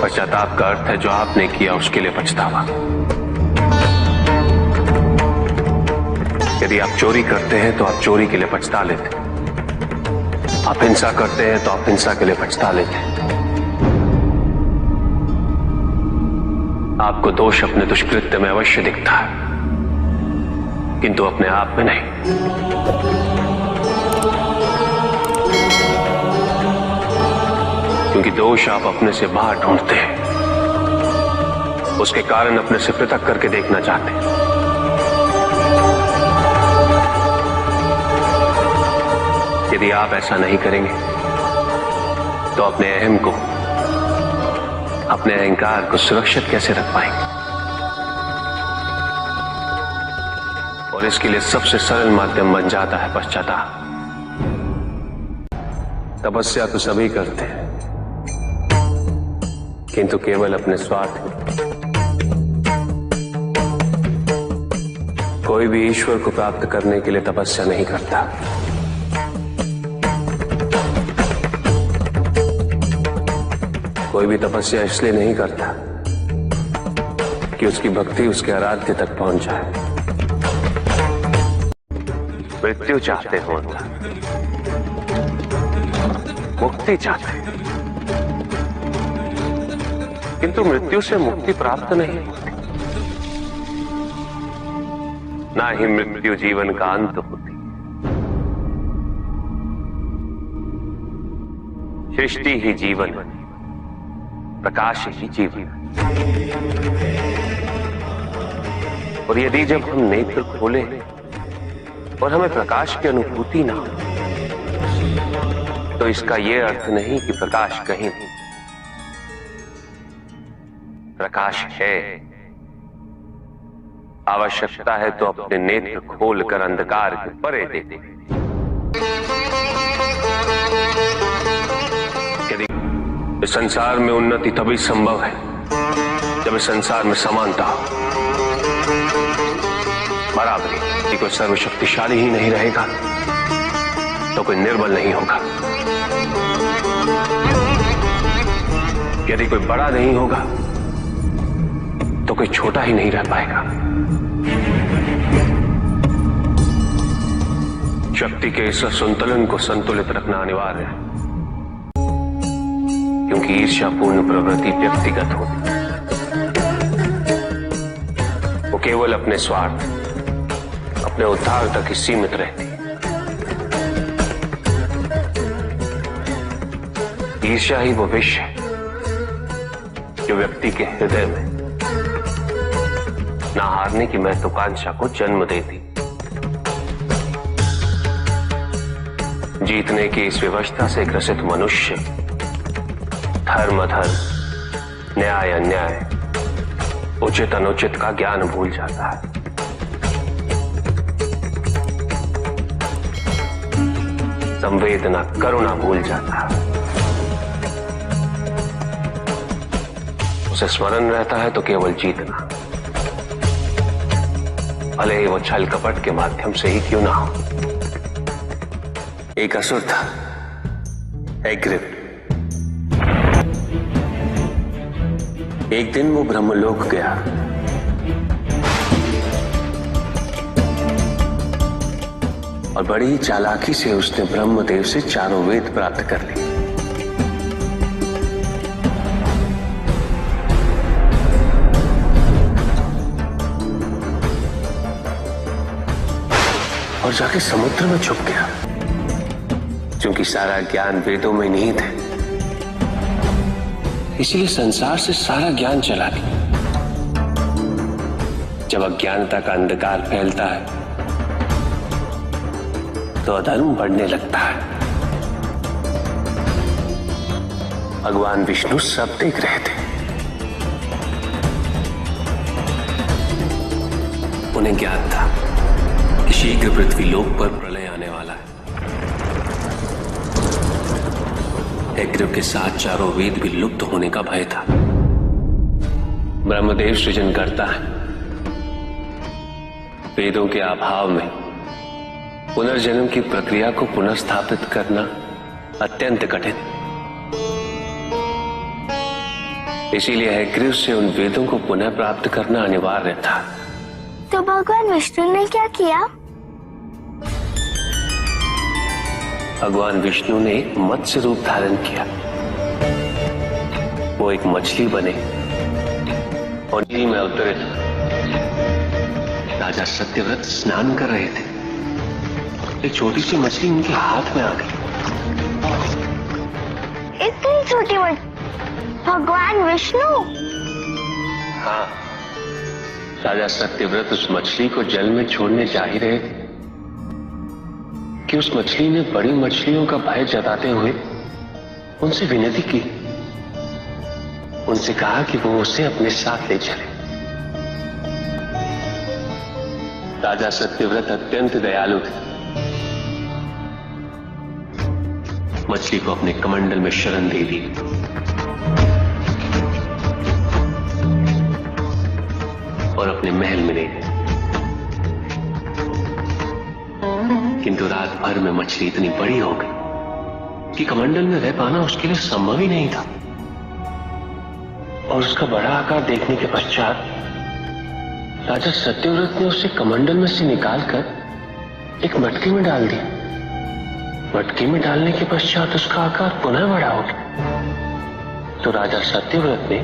पश्चाताप का अर्थ है जो आपने किया उसके लिए पछतावा। यदि आप चोरी करते हैं तो आप चोरी के लिए पछता लेते, आप हिंसा करते हैं तो आप हिंसा के लिए पछता लेते। आपको दोष अपने दुष्कृत्य में अवश्य दिखता है, किंतु अपने आप में नहीं। क्योंकि दोष आप अपने से बाहर ढूंढते हैं, उसके कारण अपने से पृथक करके देखना चाहते हैं। यदि आप ऐसा नहीं करेंगे तो अपने अहम को, अपने अहंकार को सुरक्षित कैसे रख पाएंगे? और इसके लिए सबसे सरल माध्यम बन जाता है पश्चाताप। तपस्या तो सभी करते हैं, किंतु केवल अपने स्वार्थ। कोई भी ईश्वर को प्राप्त करने के लिए तपस्या नहीं करता। कोई भी तपस्या इसलिए नहीं करता कि उसकी भक्ति उसके आराध्य तक पहुंच जाए। मृत्यु चाहते हो, मुक्ति चाहते हैं, किंतु मृत्यु से मुक्ति प्राप्त नहीं होती, ना ही मृत्यु जीवन का अंत होती। सृष्टि ही जीवन, प्रकाश ही जीवन। और यदि जब हम नेत्र खोले और हमें प्रकाश की अनुभूति ना हो, तो इसका यह अर्थ नहीं कि प्रकाश कहीं नहीं। प्रकाश है। आवश्यकता है तो अपने नेत्र खोलकर अंधकार के परे दे दे। इस संसार में उन्नति तभी संभव है जब इस संसार में समानता हो, बराबरी। कोई सर्वशक्तिशाली ही नहीं रहेगा तो कोई निर्बल नहीं होगा। यदि कोई बड़ा नहीं होगा तो कोई छोटा ही नहीं रह पाएगा। शक्ति के इस संतुलन को संतुलित रखना अनिवार्य है, क्योंकि ईर्ष्यापूर्ण प्रवृत्ति व्यक्तिगत होती, वो केवल अपने स्वार्थ, अपने उद्धार तक ही सीमित रहती। ईर्ष्या ही वो विष है जो व्यक्ति के हृदय में ना हारने की महत्वाकांक्षा को जन्म देती। जीतने की इस व्यवस्था से ग्रसित मनुष्य धर्म अधर्म, न्याय अन्याय, उचित अनुचित का ज्ञान भूल जाता है। संवेदना, करुणा भूल जाता है। उसे स्मरण रहता है तो केवल जीतना, भले ही वो छल कपट के माध्यम से ही क्यों ना हो। एक असुर था, एग्रिप। एक दिन वो ब्रह्मलोक गया। और बड़ी चालाकी से उसने ब्रह्मदेव से चारों वेद प्राप्त कर लिए। और जाके समुद्र में छुप गया, क्योंकि सारा ज्ञान वेदों में निहित है। इसीलिए संसार से सारा ज्ञान चला गया। जब अज्ञानता का अंधकार फैलता है तो अधर्म बढ़ने लगता है। भगवान विष्णु सब देख रहे थे। उन्हें ज्ञान था कि शीघ्र पृथ्वी लोक पर प्रलय आने वाला है। एग्रिप के साथ चारों वेद भी लुप्त होने का भय था। ब्रह्मदेव सृजन करता है। वेदों के अभाव में पुनर्जन्म की प्रक्रिया को पुनर्स्थापित करना अत्यंत कठिन। इसीलिए हैग्रीव से उन वेदों को पुनः प्राप्त करना अनिवार्य था। तो भगवान विष्णु ने क्या किया? भगवान विष्णु ने एक मत्स्य रूप धारण किया। वो एक मछली बने और नदी में उतरे। राजा सत्यव्रत स्नान कर रहे थे। एक छोटी सी मछली उनके हाथ में आ गई। इतनी छोटी मछली? भगवान विष्णु? हाँ, राजा सत्यव्रत उस मछली को जल में छोड़ने जा ही रहे थे कि उस मछली ने बड़ी मछलियों का भय जताते हुए उनसे विनती की। उनसे कहा कि वो उसे अपने साथ ले चले। राजा सत्यव्रत अत्यंत दयालु थे। मछली को अपने कमंडल में शरण दे दी और अपने महल में ले गए। किंतु रात भर में मछली इतनी बड़ी हो गई कि कमंडल में रह पाना उसके लिए संभव ही नहीं था। और उसका बड़ा आकार देखने के पश्चात राजा सत्यव्रत ने उसे कमंडल में से निकालकर एक मटके में डाल दिया। मटके में डालने के पश्चात उसका आकार पुनः बड़ा हो गया। तो राजा सत्यव्रत ने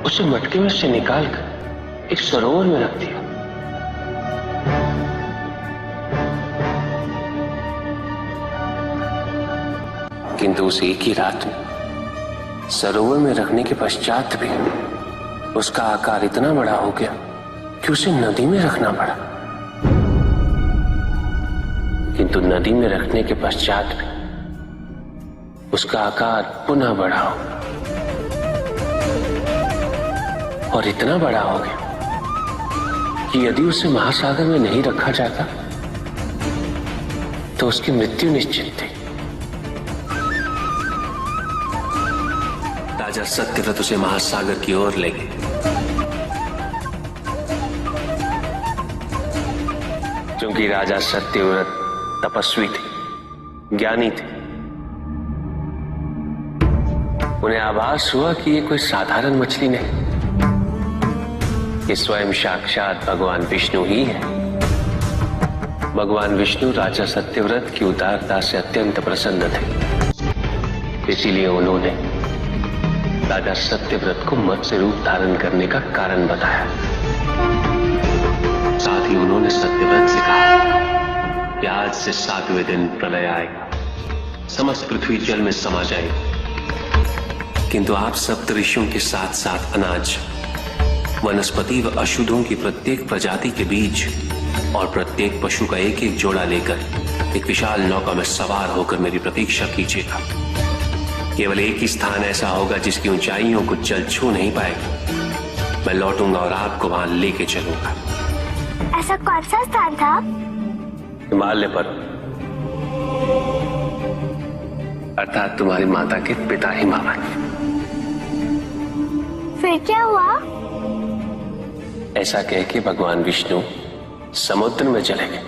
उसे मटके में से निकालकर एक सरोवर में रख दिया। किंतु उस एक ही रात में सरोवर में रखने के पश्चात भी उसका आकार इतना बड़ा हो गया कि उसे नदी में रखना पड़ा। किंतु नदी में रखने के पश्चात भी उसका आकार पुनः बड़ा हो और इतना बड़ा हो गया कि यदि उसे महासागर में नहीं रखा जाता तो उसकी मृत्यु निश्चित थी। राजा सत्यव्रत उसे महासागर की ओर ले गए। क्योंकि राजा सत्यव्रत तपस्वी थे, ज्ञानी थे, उन्हें आभास हुआ कि ये कोई साधारण मछली नहीं, ये स्वयं साक्षात भगवान विष्णु ही है। भगवान विष्णु राजा सत्यव्रत की उदारता से अत्यंत प्रसन्न थे। इसीलिए उन्होंने राजा सत्यव्रत को मत्स्य रूप धारण करने का कारण बताया। साथ ही उन्होंने सत्यव्रत से कहा कि आज से 7वें दिन प्रलय आएगा, समस्त पृथ्वी जल में समा जाएगी। किंतु आप सप्तऋषियों के साथ साथ अनाज, वनस्पति व अशुद्धों की प्रत्येक प्रजाति के बीज और प्रत्येक पशु का एक एक जोड़ा लेकर एक विशाल नौका में सवार होकर मेरी प्रतीक्षा कीजिएगा। केवल एक ही स्थान ऐसा होगा जिसकी ऊंचाइयों को जल छू नहीं पाएगा। मैं लौटूंगा और आपको वहां लेके चलूंगा। ऐसा कौन सा स्थान था? हिमालय पर, अर्थात तुम्हारी माता के पिता हिमावत। फिर क्या हुआ? ऐसा कह के भगवान विष्णु समुद्र में चले गए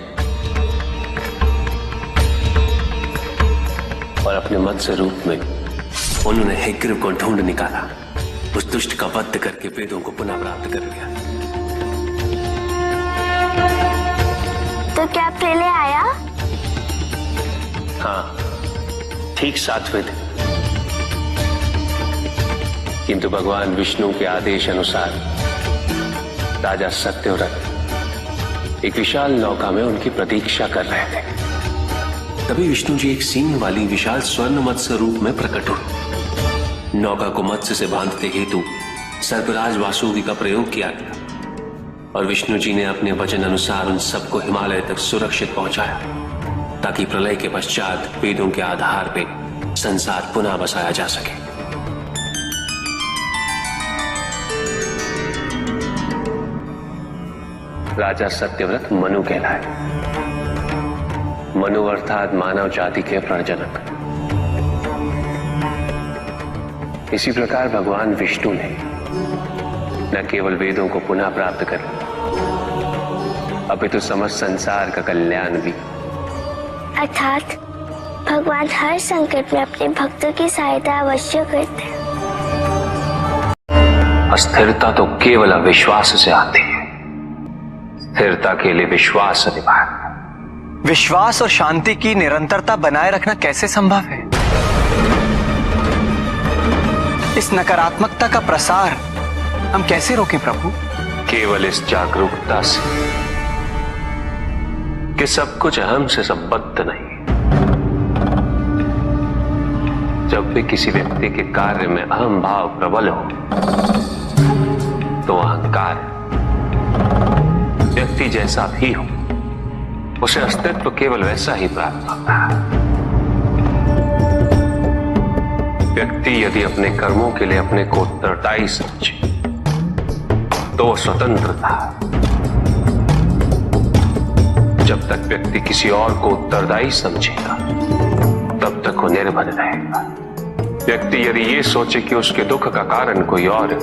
और अपने मत्स्य रूप में उन्होंने हैग्रीव को ढूंढ निकाला। उस दुष्ट का वध करके वेदों को पुनः प्राप्त कर लिया। तो क्या प्रलय आया? हाँ, ठीक 7वें दिन। किंतु भगवान विष्णु के आदेश अनुसार राजा सत्यव्रत एक विशाल नौका में उनकी प्रतीक्षा कर रहे थे। तभी विष्णु जी एक सींग वाली विशाल स्वर्ण मत्स्य रूप में प्रकट हुए। नौका को मत्स्य से बांधते हेतु सर्पराज वासुकी का प्रयोग किया गया और विष्णु जी ने अपने वचन अनुसार उन सबको हिमालय तक सुरक्षित पहुंचाया, ताकि प्रलय के पश्चात वेदों के आधार पर संसार पुनः बसाया जा सके। राजा सत्यव्रत मनु कहलाए। मनु अर्थात मानव जाति के प्रजनक। इसी प्रकार भगवान विष्णु ने न केवल वेदों को पुनः प्राप्त कर, अपितु समस्त संसार का कल्याण भी। अर्थात भगवान हर संकट में अपने भक्तों की सहायता अवश्य करते हैं। अस्थिरता तो केवल अविश्वास से आती है। स्थिरता के लिए विश्वास अनिवार्य। विश्वास और शांति की निरंतरता बनाए रखना कैसे संभव है? इस नकारात्मकता का प्रसार हम कैसे रोकें प्रभु? केवल इस जागरूकता से कि सब कुछ अहम से संबद्ध नहीं। जब भी किसी व्यक्ति के कार्य में अहम भाव प्रबल हो तो अहंकार, व्यक्ति जैसा भी हो उसे अस्तित्व केवल वैसा ही प्राप्त होता है। व्यक्ति यदि अपने कर्मों के लिए अपने को उत्तरदायी समझे तो वो स्वतंत्र था। जब तक व्यक्ति किसी और को उत्तरदायी समझेगा तब तक वो निर्भर रहेगा। व्यक्ति यदि ये सोचे कि उसके दुख का कारण कोई और है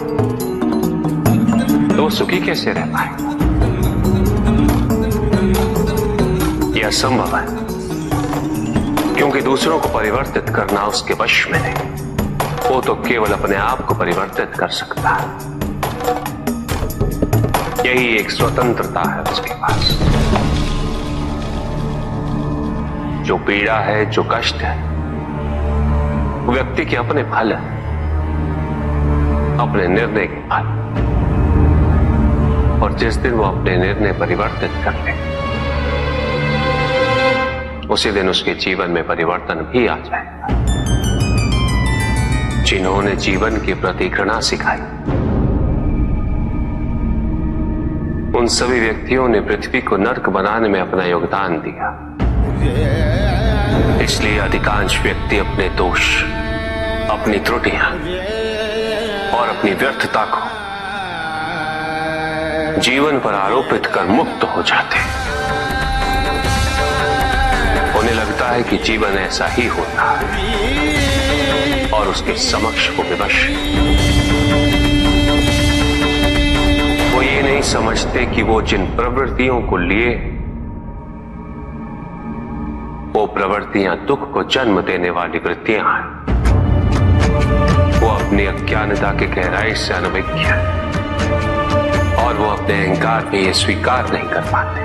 तो वो सुखी कैसे रह पाएगा? यह असंभव है, क्योंकि दूसरों को परिवर्तित करना उसके वश में नहीं। वो तो केवल अपने आप को परिवर्तित कर सकता है। यही एक स्वतंत्रता है उसके पास। जो पीड़ा है, जो कष्ट है, वो व्यक्ति के अपने फल है, अपने निर्णय के फल। और जिस दिन वो अपने निर्णय परिवर्तित कर ले उसी दिन उसके जीवन में परिवर्तन भी आ जाएगा। जिन्होंने जीवन के प्रति घृणा सिखाई उन सभी व्यक्तियों ने पृथ्वी को नर्क बनाने में अपना योगदान दिया। इसलिए अधिकांश व्यक्ति अपने दोष, अपनी त्रुटियां और अपनी व्यर्थता को जीवन पर आरोपित कर मुक्त हो जाते। उन्हें लगता है कि जीवन ऐसा ही होता है और उसके समक्ष वो विवश। वो ये नहीं समझते कि वो जिन प्रवृत्तियों को लिए वो प्रवृत्तियां दुख को जन्म देने वाली वृत्तियां हैं। वो अपनी अज्ञानता के गहराई से अनभिज्ञ है और वो अपने अहंकार में ये स्वीकार नहीं कर पाते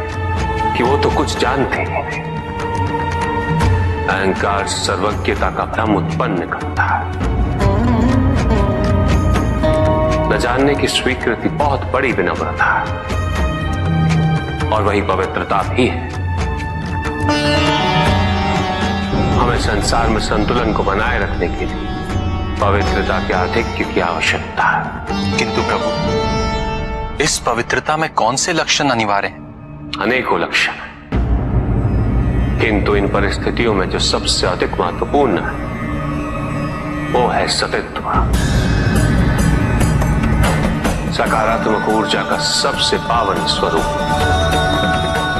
कि वो तो कुछ जानते ही नहीं। अहंकार सर्वज्ञता का भ्रम उत्पन्न करता है। न जानने की स्वीकृति बहुत बड़ी विनम्रता है और वही पवित्रता भी है। हमें संसार में संतुलन को बनाए रखने के लिए पवित्रता के आधिक्य की आवश्यकता है। किंतु प्रभु, इस पवित्रता में कौन से लक्षण अनिवार्य हैं? अनेकों लक्षण हैं, किंतु इन परिस्थितियों में जो सबसे अधिक महत्वपूर्ण है वो है सतित्व। सकारात्मक ऊर्जा का सबसे पावन स्वरूप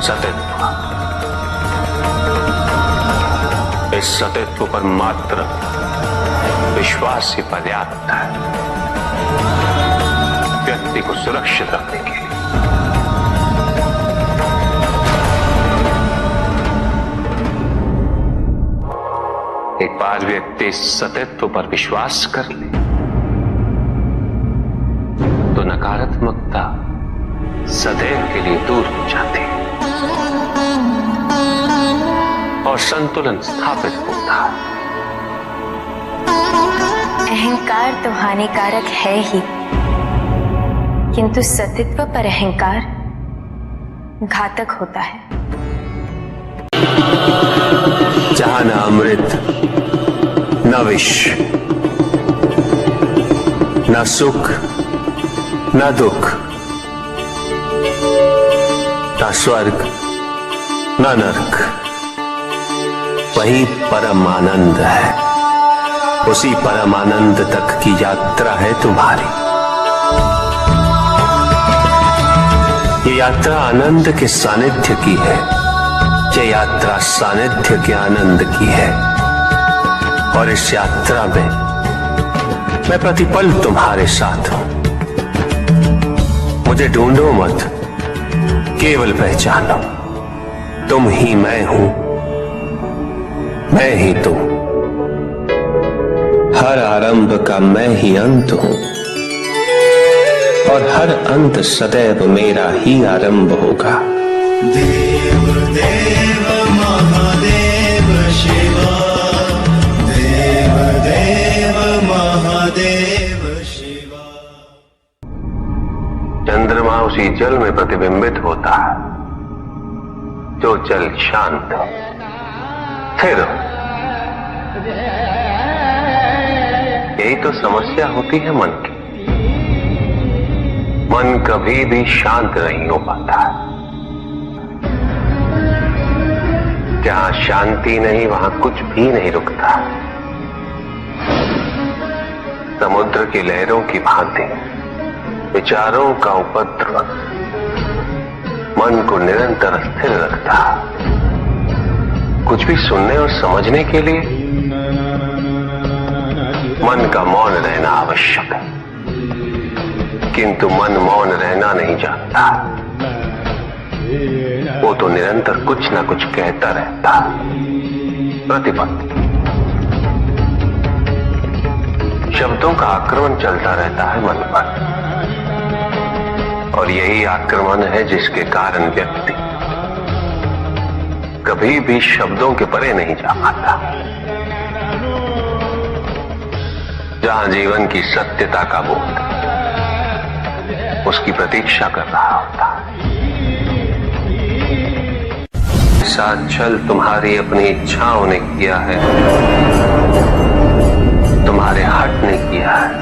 सतित्व। इस सतित्व पर मात्र विश्वास ही पर्याप्त है व्यक्ति को सुरक्षित रखने के लिए। एक बार व्यक्ति सतित्व पर विश्वास कर ले तो नकारात्मकता सदैव के लिए दूर हो जाती है और संतुलन स्थापित होता है। अहंकार तो हानिकारक है ही, किंतु सतित्व पर अहंकार घातक होता है। जहां न अमृत, न विष, न सुख, न दुख, न स्वर्ग, न नरक, वही परम आनंद है। उसी परम आनंद तक की यात्रा है तुम्हारी। ये यात्रा आनंद के सानिध्य की है। ये यात्रा सानिध्य के आनंद की है और इस यात्रा में मैं प्रतिपल तुम्हारे साथ हूं। मुझे ढूंढो मत, केवल पहचानो तुम ही मैं हूं, मैं ही तुम। हर आरंभ का मैं ही अंत हूं। और हर अंत सदैव मेरा ही आरंभ होगा। देव देव महादेव शिवा, देव देव महादेव शिवा। चंद्रमा उसी जल में प्रतिबिंबित होता है जो जल शांत स्थिर। यही तो समस्या होती है मन की। मन कभी भी शांत नहीं हो पाता है। जहां शांति नहीं वहां कुछ भी नहीं रुकता। समुद्र की लहरों की भांति विचारों का उपद्रव मन को निरंतर स्थिर रखता। कुछ भी सुनने और समझने के लिए मन का मौन रहना आवश्यक है, किंतु मन मौन रहना नहीं जानता। वो तो निरंतर कुछ ना कुछ कहता रहता, प्रतिपल शब्दों का आक्रमण चलता रहता है मन पर, और यही आक्रमण है जिसके कारण व्यक्ति कभी भी शब्दों के परे नहीं जा पाता। जहां जीवन की सत्यता का बोध उसकी प्रतीक्षा कर रहा होता। साथ छल तुम्हारी अपनी इच्छाओं ने किया है, तुम्हारे हट ने किया है।